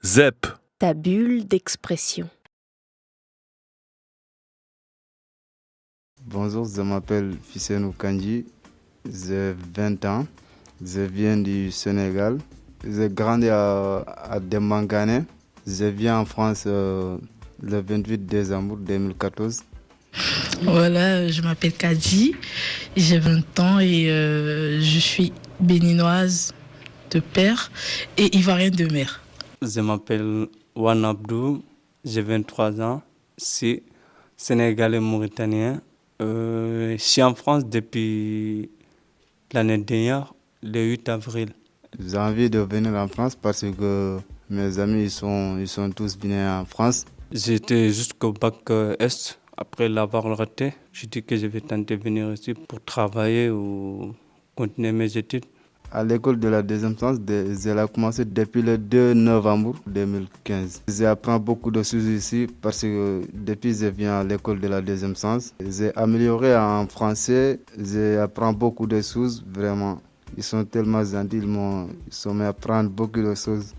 ZEP. Ta bulle d'expression. Bonjour, je m'appelle Fissenou Kandji, j'ai 20 ans, je viens du Sénégal, j'ai grandi à Dembangané, je viens en France le 28 décembre 2014. Voilà, je m'appelle Kadi, j'ai 20 ans et je suis béninoise de père et ivoirienne de mère. Je m'appelle Wan Abdou, j'ai 23 ans, c'est sénégalais mauritanien. Je suis en France depuis l'année dernière, le 8 avril. J'ai envie de venir en France parce que mes amis ils sont tous venus en France. J'étais jusqu'au bac Est. Après l'avoir raté, j'ai dit que je vais tenter de venir ici pour travailler ou continuer mes études. À l'école de la deuxième science, j'ai commencé depuis le 2 novembre 2015. J'apprends beaucoup de choses ici parce que depuis que je viens à l'école de la deuxième science, j'ai amélioré en français, j'apprends beaucoup de choses, vraiment. Ils sont tellement gentils, ils sont mis à apprendre beaucoup de choses.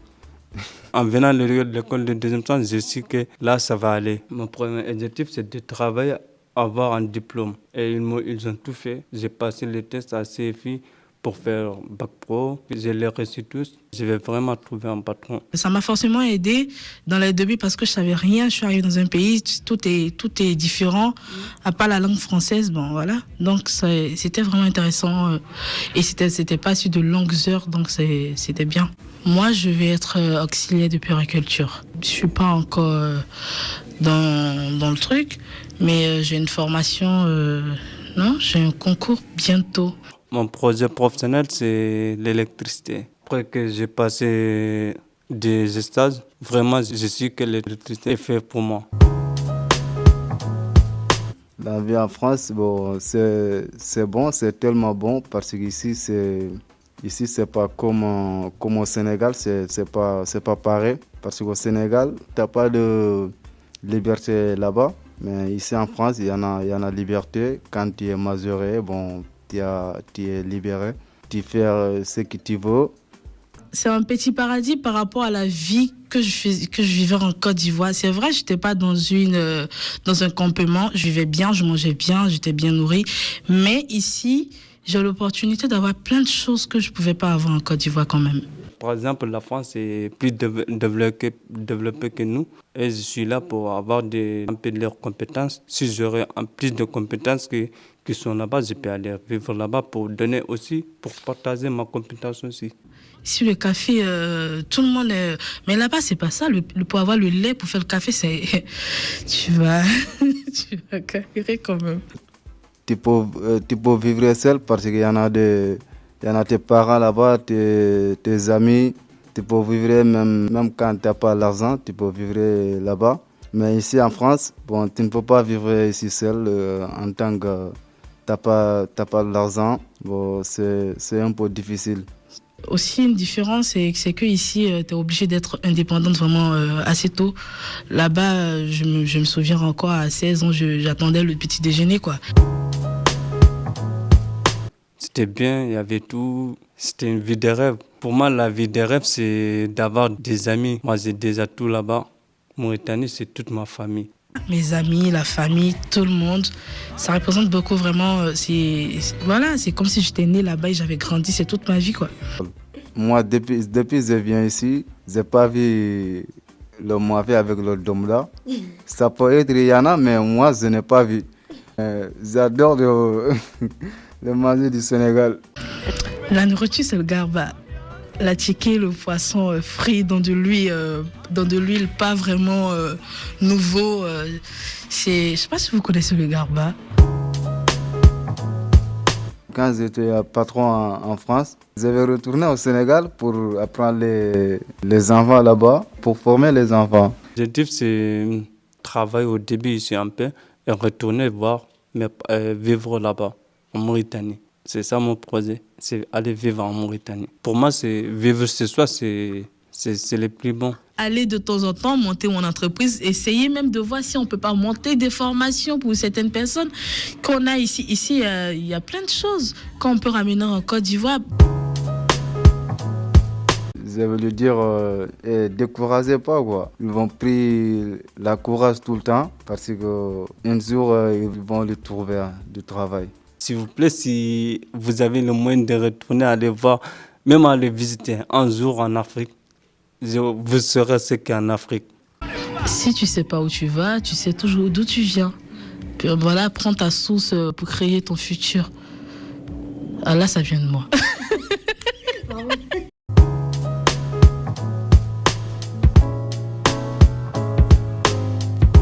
En venant de l'école de deuxième science, je sais que là, ça va aller. Mon premier objectif, c'est de travailler, avoir un diplôme. Et ils ont tout fait. J'ai passé les tests à CFI pour faire bac pro. Je les reçus tous. Je vais vraiment trouver un patron. Ça m'a forcément aidé dans les débuts parce que je savais rien. Je suis arrivée dans un pays, tout est différent, à part la langue française. Bon, voilà. Donc c'était vraiment intéressant et c'était pas sur de longues heures, donc c'était bien. Moi, je vais être auxiliaire de puériculture. Je suis pas encore dans le truc, mais j'ai une formation. Non, j'ai un concours bientôt. Mon projet professionnel, c'est l'électricité. Après que j'ai passé des stages, vraiment, je sais que l'électricité est faite pour moi. La vie en France, bon, c'est bon, c'est tellement bon parce qu'ici, c'est pas comme au Sénégal, c'est pas pareil. Parce qu'au Sénégal, tu n'as pas de liberté là-bas. Mais ici en France, il y en a liberté. Quand tu es majoré, bon, tu es libéré. Tu fais ce que tu veux. C'est un petit paradis par rapport à la vie que je vivais en Côte d'Ivoire. C'est vrai, je n'étais pas dans un campement. Je vivais bien, je mangeais bien, j'étais bien nourrie. Mais ici, j'ai l'opportunité d'avoir plein de choses que je ne pouvais pas avoir en Côte d'Ivoire quand même. Par exemple, la France est plus développée que nous. Et je suis là pour avoir un peu de leurs compétences. Si j'aurais plus de compétences qui sont là-bas, je peux aller vivre là-bas pour donner aussi, pour partager ma compétence aussi. Ici, le café, tout le monde... Mais là-bas, c'est pas ça. Pour avoir le lait, pour faire le café, c'est... tu vas galérer quand même. Tu peux vivre seul parce qu'il y en a tes parents là-bas, tes amis. Tu peux vivre même quand tu n'as pas l'argent, tu peux vivre là-bas. Mais ici en France, bon, tu ne peux pas vivre ici seul en tant que tu n'as pas l'argent. Bon, c'est un peu difficile. Aussi, une différence, c'est que ici, tu es obligé d'être indépendante vraiment assez tôt. Là-bas, je me souviens encore à 16 ans, j'attendais le petit déjeuner, quoi. C'était bien, il y avait tout. C'était une vie de rêve. Pour moi, la vie de rêve, c'est d'avoir des amis. Moi, j'ai des atouts là-bas. Mauritanie, c'est toute ma famille. Mes amis, la famille, tout le monde, ça représente beaucoup vraiment. Voilà, c'est comme si j'étais née là-bas et j'avais grandi, c'est toute ma vie, quoi. Moi, depuis que je viens ici, je n'ai pas vu le mauvais avec le domla. Ça peut être Rihanna, mais moi, je n'ai pas vu. J'adore le manger du Sénégal. La nourriture, c'est le garba. La tchiké, le poisson frit dans de l'huile pas vraiment nouveau. Je ne sais pas si vous connaissez le garba. Quand j'étais patron en France, j'avais retourné au Sénégal pour apprendre les enfants là-bas, pour former les enfants. L'objectif, c'est travailler au début ici un peu et retourner voir, mais vivre là-bas, en Mauritanie. C'est ça mon projet, c'est aller vivre en Mauritanie. Pour moi, vivre chez soi, c'est le plus bon. Aller de temps en temps monter mon entreprise, essayer même de voir si on ne peut pas monter des formations pour certaines personnes qu'on a ici. Ici, il y a plein de choses qu'on peut ramener en Côte d'Ivoire. je veux lui dire, découragez pas, quoi. Ils vont prendre la courage tout le temps parce qu'un jour, ils vont lui trouver du travail. S'il vous plaît, si vous avez le moyen de retourner aller voir, même aller visiter un jour en Afrique, vous saurez ce qu'est en Afrique. Si tu sais pas où tu vas, tu sais toujours d'où tu viens. Puis voilà, prends ta source pour créer ton futur. Ah là, ça vient de moi.